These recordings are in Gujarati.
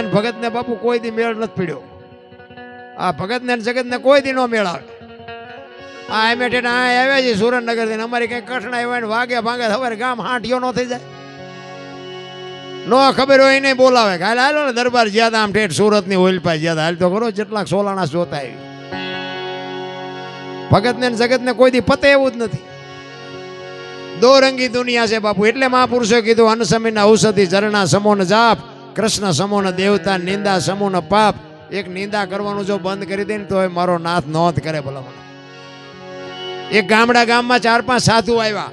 ભગત ને બાપુ કોઈ દી મેળ નથી પડ્યો. આ ભગત ને જગત ને કોઈ દી નો મેળ આવે. આ એમેટે આવ્યા છે સુરેન્દ્રનગર થી, અમારી કઈ કઠણાઈ હોય ને વાગે ભાગે સવારે ગામ હાંઠિયો નો થઈ જાય. નો ખબર હોય નહીં બોલાવે હાલ હાલો ને દરબાર જ્યાં આમ ઠેઠ સુરત ની ઓઇલ પાસે જ્યાં હાલ તો ખરો જેટલાક સોલાણા જોતા આવી. ભગત ને જગત ને કોઈ દી પતે એવું જ નથી. દો રંગી દુનિયા છે બાપુ. એટલે મહાપુરુષો કીધું અનસમીના ઔષધિ ઝરણા સમોન જાપ, કૃષ્ણ સમોન દેવતા, નિંદા સમોન પાપ. એક નિંદા કરવાનું જો બંધ કરી દે ને તો મારો નાથ નોંધ કરે ભલા. એક ગામમાં 4-5 સાધુ આવ્યા.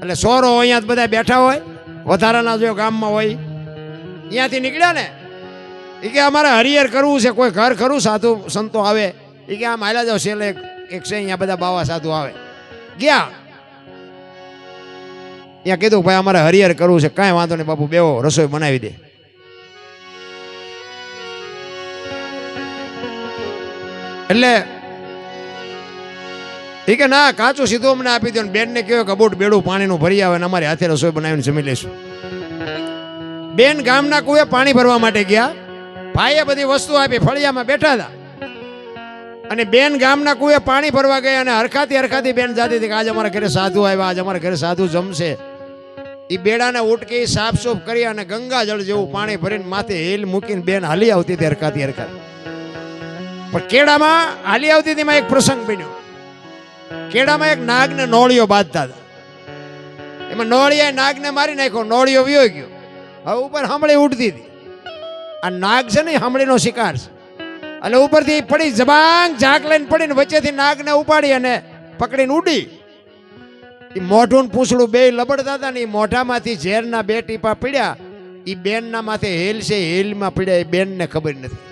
એટલે સોરો અહીંયા બધા બેઠા હોય, વધારાના જો ગામમાં હોય અહીંયાથી નીકળ્યા ને એ કે અમારે હરિહર કરવું છે, કોઈ ઘર ખરું સાધુ સંતો આવે એ કે આમ હાલ્યા જાવ છેલ્લે એક છે અહીંયા બધા બાવા સાધુ આવે. ગયા અહીંયા કીધું ભાઈ અમારે હરિહર કરવું છે, કાંઈ વાંધો નહીં બાપુ બેવો રસોઈ બનાવી દે. એટલે એ કે ના કાચું સીધું અમને આપી દો. બેન ને કહ્યું કે બુટ બેડું પાણીનું ભરી આવે ને અમારી હાથે રસોઈ બનાવીને જમી લઈશું. બેન ગામના કુએ પાણી ભરવા માટે ગયા. ભાઈએ બધી વસ્તુ આપી, ફળિયામાં બેઠા હતા. અને બેન ગામના કુએ પાણી ભરવા ગયા અને હરખાતી બેન જાતી હતી કે આજે અમારા ઘરે સાધુ આવ્યા, આજે અમારા ઘરે સાધુ જમશે. એ બેડાને ઉટકી સાફ સૂફ કરી અને ગંગા જળ જેવું પાણી ભરીને માથે હેલ મૂકીને બેન હાલી આવતી હતી હરખાતી. પણ કેડામાં હાલી આવતી હતી એમાં એક પ્રસંગ બન્યો. કેડામાં એક નાગને નોળિયો બાંધતા હતા. એમાં નોળિયા નાગને મારી નાખ્યો, નોળિયો વિયો ગયો. હવે ઉપર હમળી ઉડતી હતી. આ નાગ છે ને હમળીનો શિકાર છે. એટલે ઉપરથી પડી જબાંગ ઝાક લઈને પડીને વચ્ચેથી નાગને ઉપાડી અને પકડીને ઉડી. એ મોઢું પૂછડું બે લબડતા હતા ને એ મોઢામાંથી ઝેરના 2 ટીપા પીડ્યા. એ બેનના માથે હેલ છે, હેલમાં પીડ્યા. એ બેનને ખબર નથી.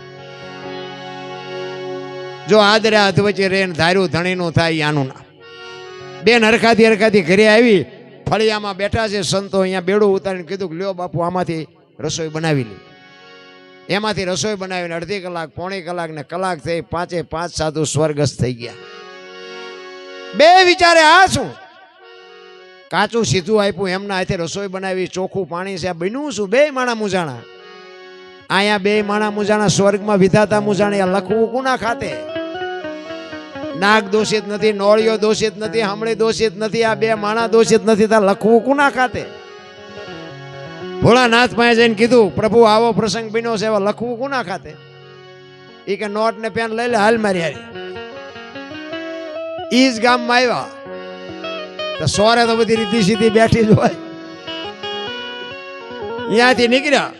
જો આદરે હાથ વચ્ચે રેન ધાર્યું ધણીનું થાય આનું ના. બેન હરખાતી ઘરે આવી, ફળિયામાં બેઠા છે સંતો. અહીંયા બેડું ઉતારીને કીધું કે લ્યો બાપુ આમાંથી રસોઈ બનાવી લે. એમાંથી રસોઈ બનાવીને અડધી કલાક, પોણી કલાક ને કલાક થઈ. 5 સાધુ સ્વર્ગસ્થ થઈ ગયા. બે વિચારે આ શું કાચું સીધું આપ્યું, એમના હાથે રસોઈ બનાવી, ચોખ્ખું પાણી છે, આ બન્યું શું? 2 માણા મુજાણા. અહીંયા 2 માણા મુજાણા, સ્વર્ગમાં વિધાતા મુજાણી. આ લખવું કોના ખાતે? નાગ દોષિત નથી, નોળિયો દોષિત નથી, હમણી દોષિત નથી, આ 2 માણા દોષિત નથી. તા લખવું કોના ખાતે? ભોળાનાથ પાસે જઈને કીધું પ્રભુ આવો પ્રસંગ બન્યો છે, એવા લખવું કોના ખાતે? એ કે નોટ ને પેન લઈ લે, હાલ મારી હારી. ઈ જ ગામમાં આવ્યા તો સોરે તો બધી રીતિ સીધી બેઠી જ હોય. અહીંયાથી નીકળ્યા,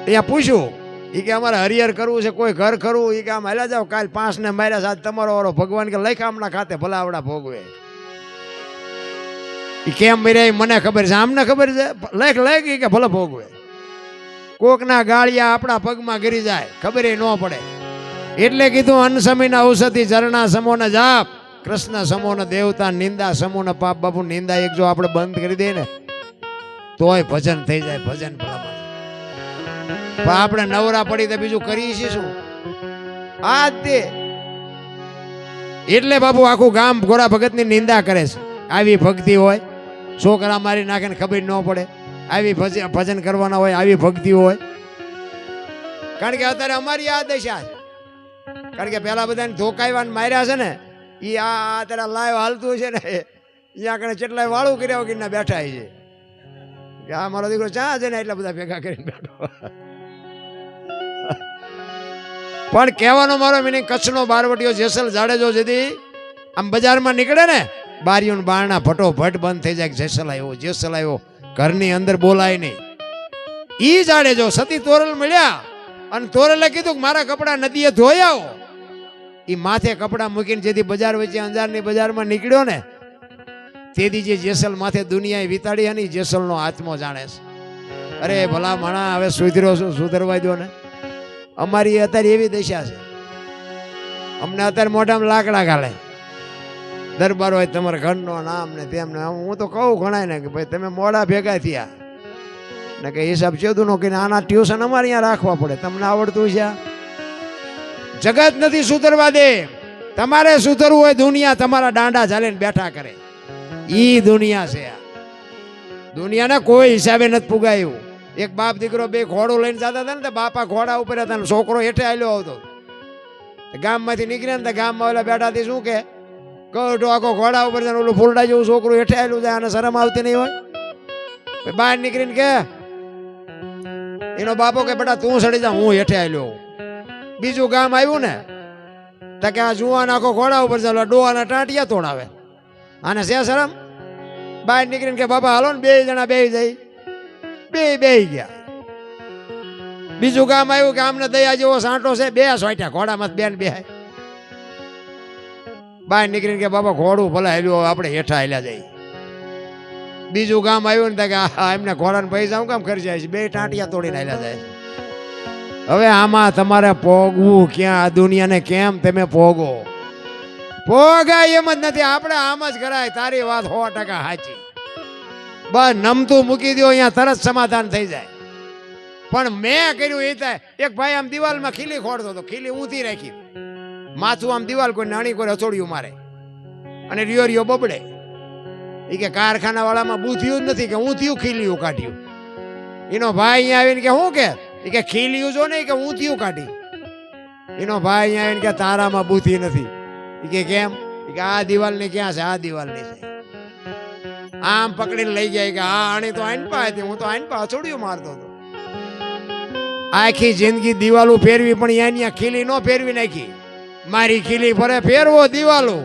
અહીંયા પૂછ્યું એ કે અમારે હરિહર કરવું છે, કોઈ ઘર ખરું? એ કે આમ હાલ્યા જાવ, કાલ 5 ને માર્યા સાથ તમારો વાળો ભગવાન કે લખ આમના ખાતે ભલા આવડા ભોગવે. એ કેમ મર્યા મને ખબર છે, આમને ખબર છે, લખ કે ભલે ભોગવે. કોકના ગાળિયા આપણા પગમાં ગરી જાય, ખબર ન પડે. એટલે કીધું અનસમીના ઔષધિ ઝરણા સમોન જાપ, કૃષ્ણ સમોન દેવતા, નિંદા સમોન પાપ. બાપુ નિંદા એક જો આપણે બંધ કરી દઈએ ને તોય ભજન થઈ જાય. ભજન ભલા પણ આપણે નવરા પડી તો બીજું કરીએ છીએ શું? આ તે એટલે બાપુ આખું ગામ ગોરા ભગતની નિંદા કરે છે. આવી ભક્તિ હોય, છોકરા મારી નાખે ને ખબર ન પડે. આવી ભજન કરવાના હોય, આવી ભક્તિ હોય. કારણ કે અત્યારે અમારી આ દશા છે. કારણ કે પેલા બધાને ધોકાઈવાન માર્યા છે ને, એ આ અત્યારે લાઈવ હાલતું છે ને, અહીંયા કણે કેટલાય વાળું કર્યા વગરના બેઠા છે કે આ મારો દીકરો ચા છે ને એટલા બધા ભેગા કરીને બેઠો. પણ કહેવાનો મારો મિનિંગ કચ્છનો બારવટીયો જેસલ જાડેજો જેથી આમ બજારમાં નીકળે ને, બારીઓ બારણા ફટોફટ બંધ થઈ જાય. જેસલ આવ્યો, ઘરની અંદર બોલાય નહીં. ઈ જાડેજો સતી તોરલ મળ્યા અને તોરલે કીધું કે મારા કપડા નદીએ ધોઈ આવો. એ માથે કપડા મૂકીને જેથી બજાર વચ્ચે અંજારની બજારમાં નીકળ્યો ને, તેથી જે જેસલ માથે દુનિયાએ વિતાડી અને જેસલનો આત્મો જાણે છે. અરે ભલા માણા, હવે સુધર્યો છું, સુધરવા દો ને. અમારી અત્યારે એવી દશા છે. અમને અત્યારે મોઢામાં લાકડા ગાલે. દરબાર હોય તમારા ઘરનો નામ ને તેમને. હું તો કહું ઘણાય ને કે ભાઈ તમે મોડા ભેગા થયા ને કે હિસાબ ચેદુનો કે આના ટ્યુશન અમારે અહીંયા રાખવા પડે. તમને આવડતું છે? જગત નથી સુધરવા દે. તમારે સુધરવું હોય, દુનિયા તમારા દાંડા ચાલીને બેઠા કરે. ઈ દુનિયા છે. દુનિયાને કોઈ હિસાબે નથી પુગાયું. એક બાપ દીકરો બે ઘોડું લઈને જતા હતા ને તો બાપા ઘોડા ઉપર હતા ને છોકરો હેઠે આલ્યો આવતો. ગામમાંથી નીકળ્યા ને ગામમાં ઓલા બેઠાથી શું કે કહો આખો ઘોડા ઉપર જાય ઓલું ફૂલડા જેવું છોકરું હેઠે આવેલું જાય અને શરમ આવતી નહીં હોય. બહાર નીકળીને કે એનો બાપો કે બેટા તું સડી જા હું હેઠે આવેલો. બીજું ગામ આવ્યું ને તો કે આ જુવાન આખો ઘોડા ઉપર ચાલો ડોહાના ટાંટિયા તોડાવે આને છે શરમ. બહાર નીકળીને કે બાપા હાલો ને બે જણા બે જઈ બે ગયા. બીજું ગામ આવ્યું કે આમને દયા જેવો સાંટો છે બે સોટ્યા ઘોડામાં બેન બે. બહાર નીકળીને કે બાપા ઘોડું ભલે હાલ્યું આપણે હેઠા હાલ્યા જાય. બીજું ગામ આવ્યું ને કે એમને ઘોડાને પૈસા હું કામ ખર્ચાય છે બે ટાંટિયા તોડીને હાલ્યા જાય. હવે આમાં તમારે પોગવું ક્યાં? આ દુનિયાને કેમ તમે પોગો? પોગાય એમ જ નથી. આપણે આમ જ કરાય. તારી વાત 100% સાચી. બસ નમતું મૂકી દો અહીંયા તરત સમાધાન થઈ જાય. પણ મેં કર્યું એ થાય. એક ભાઈ આમ દિવાલમાં ખીલી ખોડતો હતો. ખીલી ઊંધી રાખી માથું આમ દિવાલ કોઈ નાની કોઈ હથોડિયું મારે અને રિયો બબડે. એ કે કારખાના વાળામાં બુથિયું જ નથી કે ઊંધિયું ખીલિયું કાઢ્યું. એનો ભાઈ અહીંયા આવીને કે શું કે એ કે ખીલિયું જો નહીં કે ઊંધિયું કાઢી. એનો ભાઈ અહીંયા આવીને કે તારામાં બુથી નથી. એ કે કેમ? એ કે આ દિવાલની ક્યાં છે? આ દિવાલની છે. આમ પકડીને લઈ જાય કે હા આણી તો આઈનપા હતી હું તો આઈનપા હથોડિયું મારતો હતો. આખી જિંદગી દિવાલો ફેરવી પણ અહીંયા ખીલી ન ફેરવી નાખી. મારી ખીલી ફરે ફેરવો દિવાલો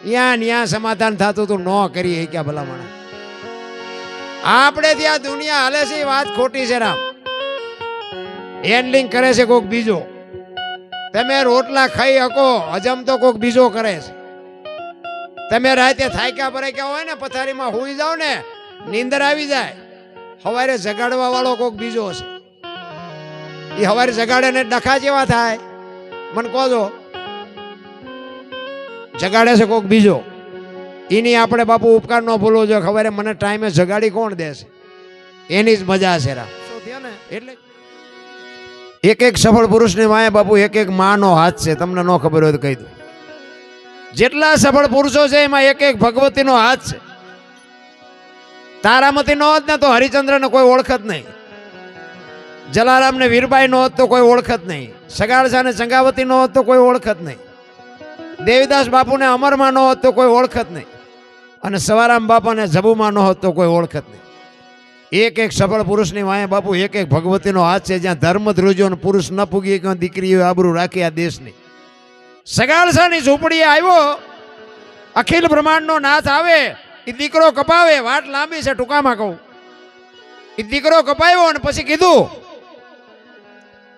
ત્યાં સમાધાન થતું તું ન કરીએ ક્યાં ભલામણ. આપણે ત્યાં દુનિયા હાલે છે વાત ખોટી છે રામ. હેન્ડલિંગ કરે છે કોક બીજો. તમે રોટલા ખાઈ શકો હજમ તો કોક બીજો કરે છે. તમે રાતે થાક્યા ભરાક્યા હોય ને પથારીમાં હુઈ જાવ ને નીંદર આવી જાય સવારે જગાડવા વાળો કોક બીજો છે. એ સવારે જગાડે ને ડખા જેવા થાય મને કહો છો. જગાડે છે કોક બીજો. એની આપણે બાપુ ઉપકાર ન ભૂલવો જોઈએ. ખબર મને ટાઈમે જગાડી કોણ દેશે એની જ મજા છે રામ. એટલે એક એક સફળ પુરુષની વાંહે બાપુ એક એક માનો હાથ છે. તમને ન ખબર હોય તો કહી દઉં. જેટલા સફળ પુરુષો છે એમાં એક એક ભગવતીનો હાથ છે. તારામતી નો હોત ને તો હરિચંદ્રને કોઈ ઓળખત નહીં. જલારામને વીરબાઈ નો હોત તો કોઈ ઓળખત નહીં. સગાળસા ને ચંગાવતી નો હોત તો કોઈ ઓળખત નહીં. દેવીદાસ બાપુને અમરમાં નો હોત તો કોઈ ઓળખત નહીં. અને સવારામ બાપાને જબુમાં નો હોત તો કોઈ ઓળખત નહીં. એક એક સફળ પુરુષની વાંહે બાપુ એક એક ભગવતીનો હાથ છે. જ્યાં ધર્મ ધ્રુજો પુરુષ ન પૂગી કે દીકરીઓ આબરૂ રાખી આ દેશની. સગાળસાની ઝૂંપડીએ આવ્યો અખિલ બ્રહ્માંડનો નાથ આવે. એ દીકરો કપાવે વાટ લાંબી છે ટૂંકામાં કહું. એ દીકરો કપાયો અને પછી કીધું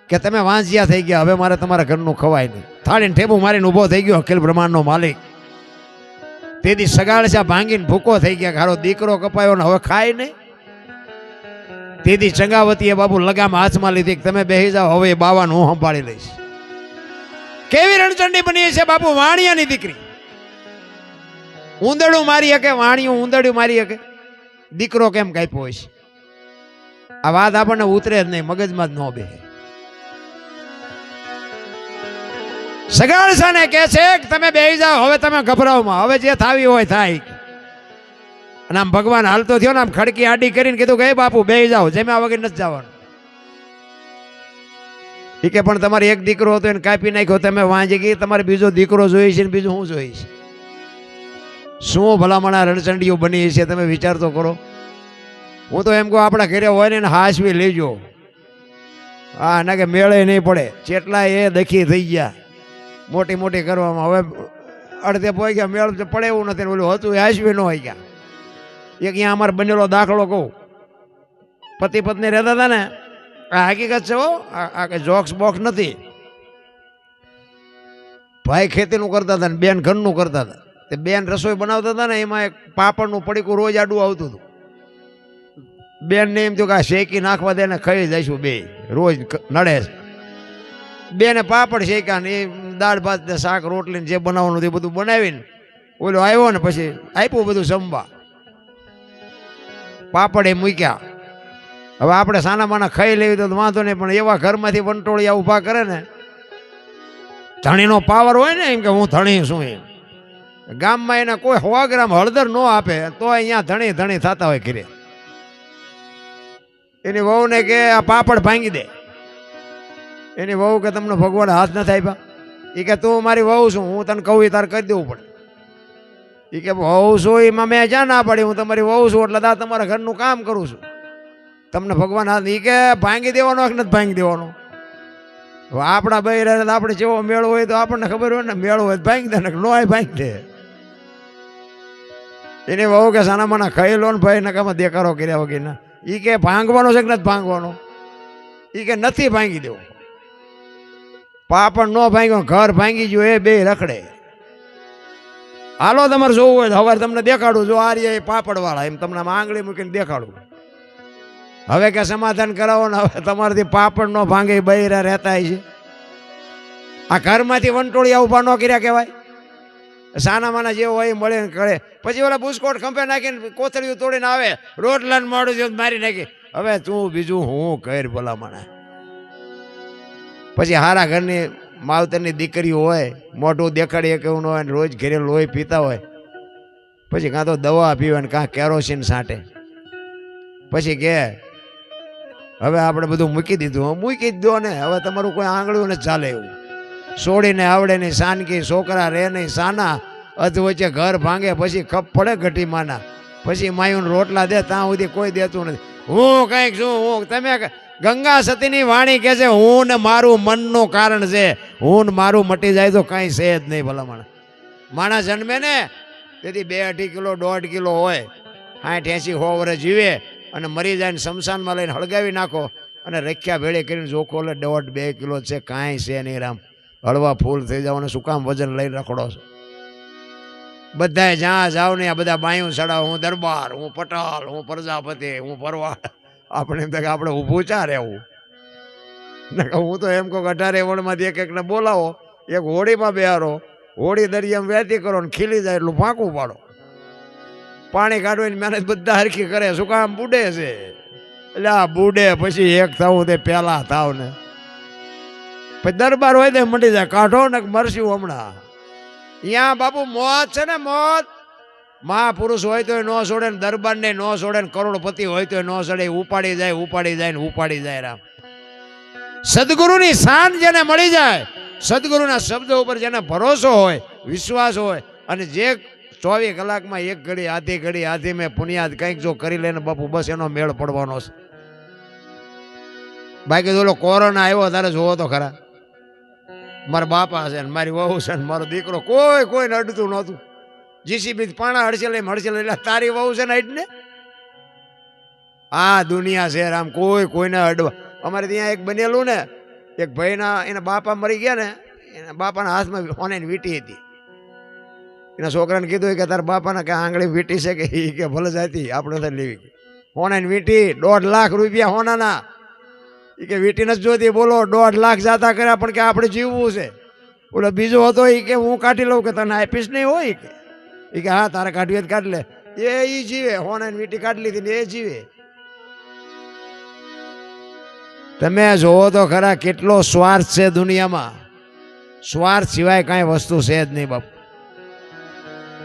કે તમે વાંજિયા થઈ ગયા હવે મારે તમારા ઘરનું ખવાય નહીં. થાળીને ઠેબુ મારીને ઊભો થઈ ગયો અખિલ બ્રહ્માંડનો માલિક. તેથી સગાળસા ભાંગીને ભૂકો થઈ ગયા. હારો દીકરો કપાયો ને હવે ખાય નહીં. તેથી ચંગાવતીએ બાપુ લગામ હાથમાં લીધી કે તમે બેસી જાઓ હવે બાવાનું હું સંભાળી લઈશ. કેવી રણચંડી બની છે બાપુ વાણિયાની દીકરી. ઉંદરડું મારી શકે વાણિયું ઉંદરડું મારી શકે. દીકરો કેમ કાપ્યો હોય છે? આ વાત આપણને ઉતરે જ નહીં મગજમાં જ ન બેસે. સગાળસાને કહે છે કે તમે બેસી જાઓ હવે તમે ગભરાવમાં હવે જે થાવી હોય થાય. અને આમ ભગવાન હાલતો થયો ને આમ ખડકી આડી કરીને કીધું કે બાપુ બેસી જાઓ જમ્યા વગર નથી જવાનું. એ કે પણ તમારે એક દીકરો હતો એને કાપી નાખ્યો તમે વાંચી ગઈ તમારે બીજો દીકરો જોઈએ છે ને બીજું શું જોઈએ છે? શું ભલામણા રણચંડીઓ બની છે તમે વિચાર તો કરો. હું તો એમ કહું આપણા ઘરે હોય ને હાસવી લેજો. હા ના કે મેળે નહીં પડે. જેટલા એ દખી થઈ ગયા મોટી મોટી કરવામાં હવે અડધે પોઈ ગયા મેળ પડે એવું નથી. બોલું હતું એ હાસવી ન હોય ગયા. એક અહીંયા અમારે બનેલો દાખલો કહું. પતિ પત્ની રહેતા હતા ને આ હકીકત છે. આ કઈ જોક્સ બોક્સ નથી. ભાઈ ખેતીનું કરતા હતા ને બેન ઘરનું કરતા હતા. તે બેન રસોઈ બનાવતા હતા ને એમાં એક પાપડનું પડીકું રોજ આડું આવતું હતું. બેનને એમ થયું કે આ શેકી નાખવા દે ને ખાઈ જઈશું બે રોજ નડે છે. બેને પાપડ શેક્યા ને એ દાળ ભાત ને શાક રોટલી જે બનાવવાનું એ બધું બનાવીને ઓલો આવ્યો ને પછી આપ્યું બધું જમવા. પાપડ એ મૂક્યા. હવે આપણે સાના માના ખાઈ લેવી તો વાંધો નહીં પણ એવા ઘરમાંથી વંટોળિયા ઊભા કરે ને ધણીનો પાવર હોય ને એમ કે હું ધણી શું એમ. ગામમાં એને કોઈ 100 ગ્રામ હળદર ન આપે તો અહીંયા ધણી ધણી થતા હોય ઘરે. એની વહુને કે આ પાપડ ભાંગી દે. એની વહુ કે તમને ભગવાન હાથ ન થાય. એ કે તું મારી વહુ છું, હું તને કહું તારે કરી દેવું પડે. એ કે વહુ છું એમાં મેં જ્યાં ના પાડી, હું તમારી વહુ છું એટલે દા તમારા ઘરનું કામ કરું છું, તમને ભગવાન હાથ. એ કે ભાંગી દેવાનો કે નથી ભાંગી દેવાનો? આપણા ભાઈ રહે આપણે જેવો મેળો હોય તો આપણને ખબર હોય ને, મેળો હોય ભાંગી દે ને ન હોય ભાંગી દે. એની વહુ કે સાના માના ખાઈ લો ને ભાઈ નકામાં દેખાડો કર્યા વગર. એ કે ભાંગવાનો છે કે નથી ભાંગવાનો? એ કે નથી ભાંગી દેવો. પાપડ ન ભાંગ્યો, ઘર ભાંગી ગયું, એ બે રખડે. હાલો તમારે જોવું હોય તો હવે તમને દેખાડું, જો આ રહ્યા પાપડ વાળા, એમ તમને આંગળી મૂકીને દેખાડું. હવે કે સમાધાન કરાવો ને, હવે તમારાથી પાપડ નો ભાંગે બૈરા રહેતા છે. આ ઘરમાંથી વંટોળિયા ઉભા ન કર્યા કહેવાય. સાના માના જેવો હોય મળે કરે. પછી ઓલા બુસ્કોટ ખંભે નાખીને કોથળીઓ તોડીને આવે, રોટલાને મોડું જેવું મારી નાખી. હવે તું બીજું હું કર ભલા માણા. પછી હારા ઘરની માવતરની દીકરીઓ હોય, મોઢું દેખાડીએ કેવું ન હોય, રોજ ઘરે લોહી પીતા હોય, પછી કાં તો દવા પીવે ને કાં કેરોસીન છાંટે. પછી કે હવે આપણે બધું મૂકી દીધું, મૂકી જ દો ને, હવે તમારું કોઈ આંગળું ને ચાલે એવું. છોડીને આવડે નહીં સાનકી, છોકરા રહે નહીં સાના, અધ વચ્ચે ઘર ભાંગે, પછી ખપ પડે ઘટી માના, પછી માયુને રોટલા દે, ત્યાં સુધી કોઈ દેતું નથી. હું કંઈક છું, હું તમે ગંગા સતીની વાણી કહે છે, હું ને મારું મનનું કારણ છે, હું ને મારું મટી જાય તો કાંઈ છે જ નહીં. ભલા માણસ જન્મે ને તેથી 2-2.5 કિલો 1.5 કિલો હોય, 60-80-100 વર્ષ જીવે અને મરી જાય ને શમશાનમાં લઈને હળગાવી નાખો અને રખ્યા ભેળે કરીને જોખો લે 1.5-2 કિલો છે, કાંઈ છે નહીં. રામ હળવા ફૂલ થઈ જાવ ને શું કામ વજન લઈને રખડો છો? બધાએ જ્યાં જાવ ને આ બધા બાયું ચડાવ, હું દરબાર, હું પટાલ, હું પ્રજાપતિ, હું ભરવાડ. આપણે એમ થાય કે આપણે ઊભું ચા રહેવું. હું તો એમ કહું 18 વણમાંથી એક-એકને બોલાવો, એક હોળીમાં બેહારો, હોળી દરિયામાં વહેતી કરો ને ખીલી જાય એટલું ફાંકું પાડો. પાણી કાઢવાની મહેનત બધા હરખી કરે, શું કામ બુડે છે? એટલે આ બુડે પછી એક થવું તે પહેલા થાવ ને પછી દરબાર હોય તો મંડી જાય, કાઢો ને મરશું હમણાં. અહીંયા બાપુ મોત છે ને, મોત. મહાપુરુષ હોય તો ન છોડે ને, દરબારને ન છોડે ને, કરોડપતિ હોય તો ન છોડે, ઉપાડી જાય, ઉપાડી જાય ને ઉપાડી જાય. રામ સદગુરુની શાન જેને મળી જાય, સદગુરુના શબ્દ ઉપર જેને ભરોસો હોય, વિશ્વાસ હોય, અને જે 24 કલાકમાં એક ઘડી આધી મેં પુનિયાદ કંઈક જો કરી લે ને બાપુ, બસ એનો મેળ પડવાનો છે. બાકી તો કોરોના આવ્યો તારે જોવો તો ખરા, મારા બાપા છે ને મારી વહુ છે ને મારો દીકરો, કોઈને અડતું નહોતું. જીસીબી પાણા હડસેલે એટલે તારી વહુ છે ને અડને. આ દુનિયા છે રામ, કોઈને અડવા. અમારે ત્યાં એક બનેલું ને, એક ભાઈના એના બાપા મરી ગયા ને, એના બાપાના હાથમાં હોનાની વીંટી હતી. એના છોકરાને કીધું કે તારા બાપાના કે આંગળી વીંટી છે કે? એ કે ભલે જતી, આપણે તો લેવી. હોનાની વીંટી 1.5 લાખ રૂપિયા હોનાના. એ કે વીંટી નથી જોતી, બોલો 1.5 લાખ જાતા કર્યા, પણ કે આપણે જીવવું છે. બોલો બીજો હતો એ કે હું કાઢી લઉં, કે તને આપીશ નહીં હોય કે? એ કે હા તારે કાઢવી હોય તો કાઢી લે. એ જીવે, હોનાની વીંટી કાઢી લીધી ને એ જીવે. તમે જોવો તો ખરા કેટલો સ્વાર્થ છે દુનિયામાં. સ્વાર્થ સિવાય કાંઈ વસ્તુ છે જ નહીં બાપુ.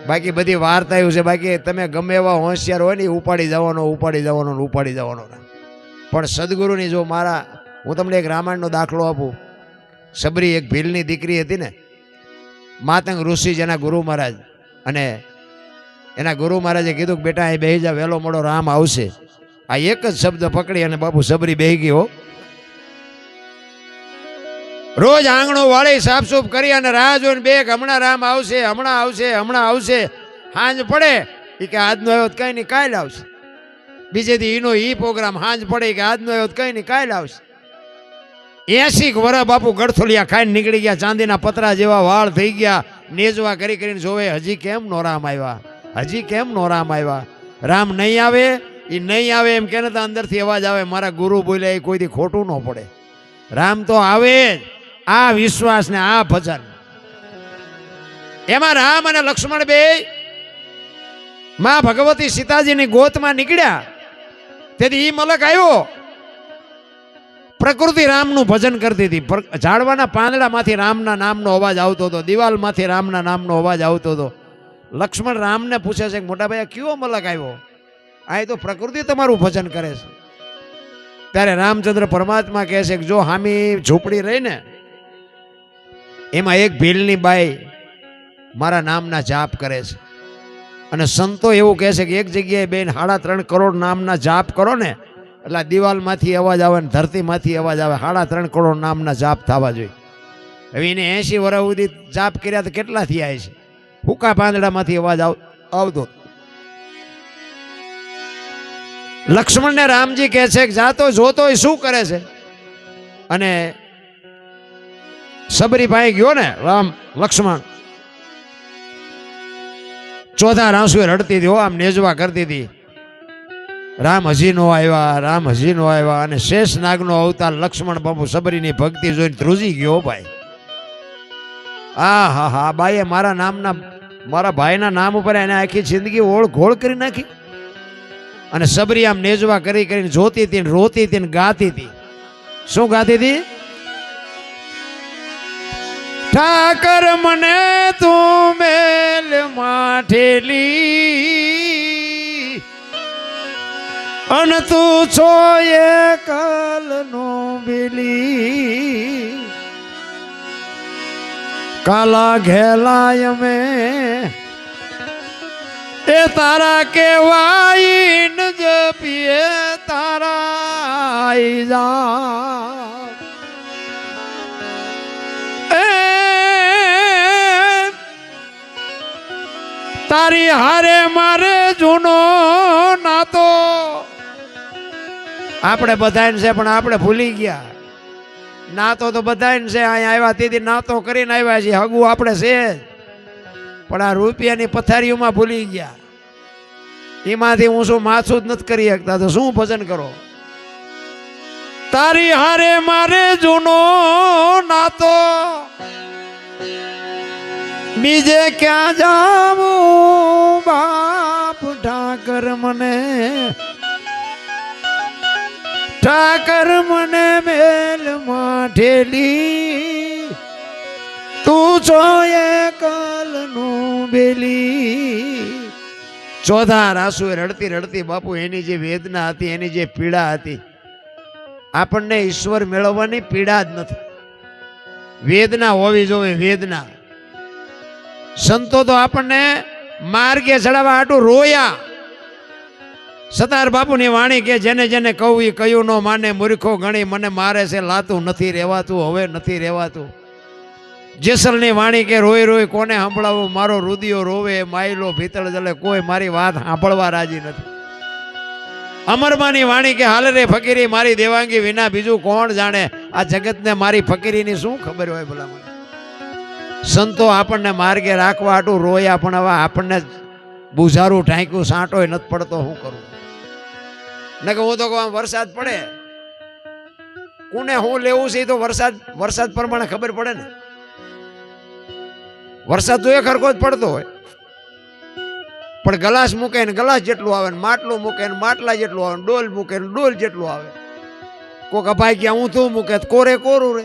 બાકી બધી વાર્તા એવું છે. બાકી તમે ગમે એવા હોશિયાર હોય ને, ઉપાડી જવાનો. પણ સદગુરુની જો હું તમને એક રામાયણનો દાખલો આપું. સબરી એક ભીલની દીકરી હતી ને, માતંગ ઋષિ જેના ગુરુ મહારાજ, અને એના ગુરુ મહારાજે કીધું કે બેટા અહીં બેહી જા, વહેલો મોડો રામ આવશે. આ એક જ શબ્દ પકડી અને બાપુ સબરી બેહી ગયો. રોજ આંગણું વાળી સાફસૂફ કરી અને રાહ જોઈને બે હમણાં રામ આવશે, હમણાં આવશે. સાંજ પડે એ કે આજનો આવ્યો કઈ નહીં કાલે આવશે. બીજે દી એનો પ્રોગ્રામ. સાંજ પડે કે આજનો આવ્યો કઈ નહીં કાલે આવશે. 80 વર્ષ બાપુ ગળથોલિયા ખાઈને નીકળી ગયા, ચાંદીના પતરા જેવા વાળ થઈ ગયા, નેજવા કરીને જોવે હજી કેમ નો રામ આવ્યા. રામ નહીં આવે, એ નહીં આવે એમ કે ને અંદરથી અવાજ આવે, મારા ગુરુ બોલ્યા એ કોઈથી ખોટું ન પડે. રામ તો આવે જ. આ વિશ્વાસ ને આ ભજન, એમાં રામ અને લક્ષ્મણ બે માં ભગવતી સીતાજીની ગોતમાં નીકળ્યા. તેથી ઈ મલક આવ્યો. પ્રકૃતિ રામનું ભજન કરતી હતી. ઝાડવાના પાંદડામાંથી રામના નામનો અવાજ આવતો હતો, દિવાલમાંથી રામના નામનો અવાજ આવતો હતો. લક્ષ્મણ રામને પૂછે છે કે મોટા ભાઈ કયો મલક આવ્યો? આ તો પ્રકૃતિ તમારું ભજન કરે છે. ત્યારે રામચંદ્ર પરમાત્મા કહે છે કે જો હામી ઝૂંપડી રહી ને એમાં એક ભીલની બાઈ મારા નામના જાપ કરે છે, અને સંતો એવું કહે છે કે એક જગ્યાએ બેન 3.5 કરોડ નામના જાપ કરો ને એટલે દિવાલમાંથી અવાજ આવે ને ધરતીમાંથી અવાજ આવે. 3.5 કરોડ નામના જાપ થવા જોઈએ. હવે એને 80 વર્ષ સુધી જાપ કર્યા તો કેટલા થયા છે? હુકા પાંદડામાંથી અવાજ આવતો. લક્ષ્મણને રામજી કહે છે કે જાતો જોતો શું કરે છે, અને સબરી પાસે ગયો ને રામ લક્ષ્મણ, ચોથા આંસુએ રડતી હતી, આમ નેજવા કરતી હતી. રામ હજી નો આવ્યા, રામ હજી નો આવ્યા. અને શેષ નાગનો અવતાર લક્ષ્મણ બાપુ સબરીની ભક્તિ જોઈને ધ્રુજી ગયો ભાઈ. હા, બાઈએ મારા નામના, મારા ભાઈના નામ ઉપર એને આખી જિંદગી ઓળ ઘોળ કરી નાખી. અને સબરી આમ નેજવા કરી કરીને જોતી હતી, રોતી હતી, ગાતી હતી. શું ગાતી હતી? ઠાકર મને તું મેલ માઠેલી, અન તું છો એકલ નો બેલી, કાલા ઘેલાય મેં એ તારા કેવાય ન જપીએ તારા જા. તારી હારે મારે જૂનો નાતો. આપણે બધાને છે પણ આપણે ભૂલી ગયા. નાતો તો બધાને છે, અહીંયા આવ્યા તેથી નાતો કરીને આવ્યા છીએ, હગું આપણે છે પણ આ રૂપિયાની પથારીઓમાં ભૂલી ગયા. એમાંથી હું શું માથું જ નથી કરી શકતા, તો શું ભજન કરો? તારી હારે મારે જૂનો નાતો, બીજે ક્યાં જાવું બાપ ઠાકર મને, ઠાકર મને મેલ માઠેલી, તું છો એકલ નું બેલી. ચોથા આંસુએ રડતી રડતી બાપુ એની જે વેદના હતી, એની જે પીડા હતી, આપણને ઈશ્વર મેળવવાની પીડા જ નથી, વેદના હોવી જોઈએ. વેદના સંતો તો આપણને માર્ગે ચડાવવા હાટું રોયા. સતાર બાપુની વાણી કે જેને જેને કહું એ કયું ન માને, મૂર્ખો ગણી મને મારે છે લાતું નથી રહેવાતું, હવે નથી રહેવાતું. જેસલની વાણી કે રોઈ રોઈ કોને સાંભળાવું, મારો રુદિયો રોવે માયલો ભીતળ જલે, કોઈ મારી વાત સાંભળવા રાજી નથી. અમરમાની વાણી કે હાલ રે ફકીરી મારી દેવાંગી વિના બીજું કોણ જાણે, આ જગતને મારી ફકીરીની શું ખબર હોય ભલા મને. સંતો આપણને માર્ગે રાખવા હાટું રોયા, પણ હવે આપણને બુઝારું ઢાંક્યું સાંટોય નથી પડતો, શું કરું? ને કે હું તો કહું વરસાદ પડે, કોને હું લેવું છે તો વરસાદ પ્રમાણે ખબર પડે ને. વરસાદ તો એક હરખો જ પડતો હોય, પણ ગ્લાસ મૂકે ને ગ્લાસ જેટલું આવે, ને માટલું મૂકે ને માટલા જેટલું આવે, ડોલ મૂકે ને ડોલ જેટલું આવે. કોક અપાય ક્યાં ઊંધું મૂકે કોરે કોરું રે.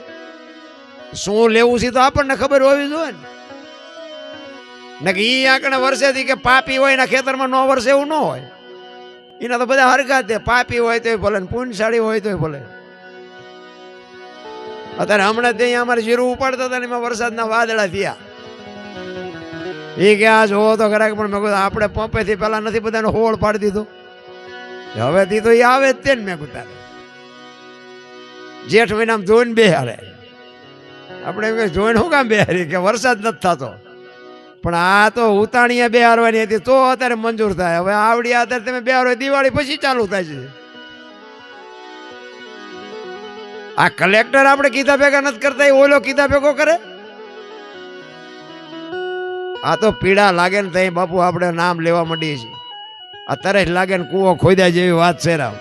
શું લેવું છે તો આપણને ખબર હોવી જોઈએ ને કે ઈ આંકણે વર્ષેથી કે પાપી હોય એના ખેતરમાં ન વર્ષે એવું ન હોય. એના તો બધા હરખા છે, પાપી હોય તોય ભલે ને પુણ્યશાળી હોય તોય ભલે. અત્યારે હમણાં ત્યાં અમારે જીરું ઉપાડતા હતા ને એમાં વરસાદના વાદળા થયા. એ કે આ જોવો તો ખરા, પણ મેં કીધું આપણે પંપેથી પેલા નથી બધાને હોળ પાડી દીધો, હવેથી તો એ આવે જ તે ને. મેં કીધું જેઠ મહિનામાં જોઈને બેહારે, આપણે એમ જોઈને શું કામ બેહારી કે વરસાદ નથી થતો, પણ આ તો ઉતાણીયા બેહારવાની હતી તો અત્યારે મંજૂર થાય. હવે આવડી અત્યારે તમે બેહારો દિવાળી પછી ચાલુ થાય છે. આ કલેક્ટર આપણે કીધા ભેગા નથી કરતા, એ ઓલો કીધા ભેગો કરે. આ તો પીડા લાગે ને તઈ બાપુ આપણે નામ લેવા માંડીએ છીએ. આ તરસ લાગે ને કૂવો ખોદ્યા જેવી વાત છે રામ.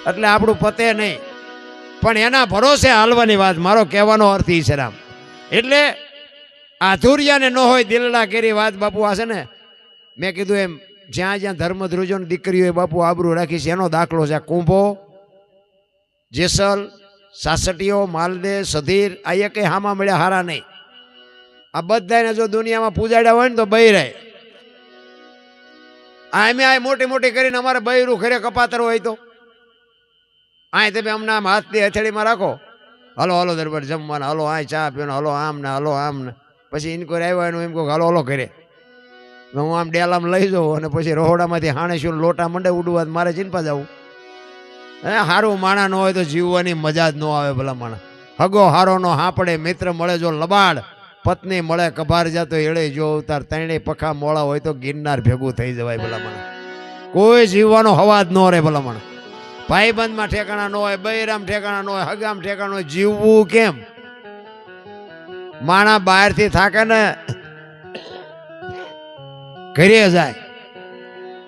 એટલે આપણું પતે નહીં, પણ એના ભરોસે હાલવાની વાત. મારો કહેવાનો અર્થ એ છે રામ. એટલે આધુરિયાને ન હોય દિલડા કેરી વાત બાપુ આ છે ને. મેં કીધું એમ જ્યાં જ્યાં ધર્મ ધ્રુજો દીકરીઓ બાપુ આબરૂ રાખી છે, એનો દાખલો છે. કુંભો, જેસલ, સાસટીઓ, માલદે, સધીર, આ એક હામા મળ્યા હારા નહીં. આ બધાને જો દુનિયામાં પૂજાડ્યા હોય ને તો બૈરાય. અમે આ મોટી મોટી કરીને અમારે બૈરું ઘરે કપાતર હોય તો અહીં તમે અમને આમ હાથની હથેળીમાં રાખો, હાલો હાલો દરબાર જમવાના, હાલો આ ચા પીવાનો, હાલો આમ ને હાલો આમ ને. પછી ઇન્કવાયરી આવ્યો એનું એમ કહું હાલો હાલો ઘરે. હું આમ ડેલામાં લઈ જાઉં અને પછી રહોડામાંથી હાણેશું લોટા મંડે ઉડવા, મારે ચિંતા જવું. હે સારું માણા ન હોય તો જીવવાની મજા જ ન આવે. ભલા માણા હગો હારો નો હાપડે, મિત્ર મળે જો લબાડ, પત્ની મળે કભાર જાતો એળે જો અવતાર, ત્રણેય પખા મોળા હોય તો ગિરનાર ભેગું થઈ જવાય. ભલા માણા કોઈ જીવવાનો હવા જ ન રહે. ભલા માણા ભાઈબંધમાં ઠેકાણા ન હોય, બૈરામ ઠેકાણા ન હોય, હગામ ઠેકાણા હોય. જીવવું કેમ? માણા બહારથી થાકે ને ઘરે જાય,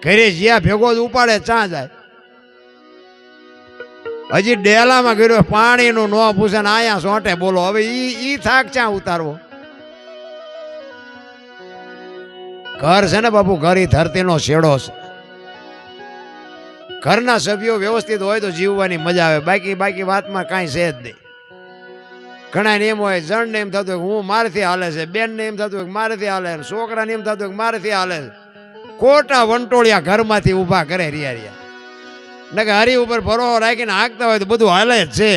ઘરે જ્યાં ભેગો જ ઉપાડે ચા જાય. હજી ડેલામાં ગયો પાણીનું ન પૂછે ને આયા સોંટે બોલો. હવે ઈ થાક ચા ઉતારવો? ઘર છે ને બાપુ, ઘર ઈ ધરતીનો શેડો છે. ઘરના સભ્યો વ્યવસ્થિત હોય તો જીવવાની મજા આવે. બાકી વાતમાં કાંઈ છે જ નહીં. ઘણા ને એમ હોય, જણ ને એમ થતું હોય હું મારથી હાલે છે, બેન ને એમ થતું હોય મારથી હાલે, છોકરાને એમ થતું હોય મારથી હાલે છે. ખોટા વંટોળિયા ઘરમાંથી ઊભા કરે રિયા ને કે હરી ઉપર ભરો રાખીને હાંકતા હોય તો બધું હાલે જ છે.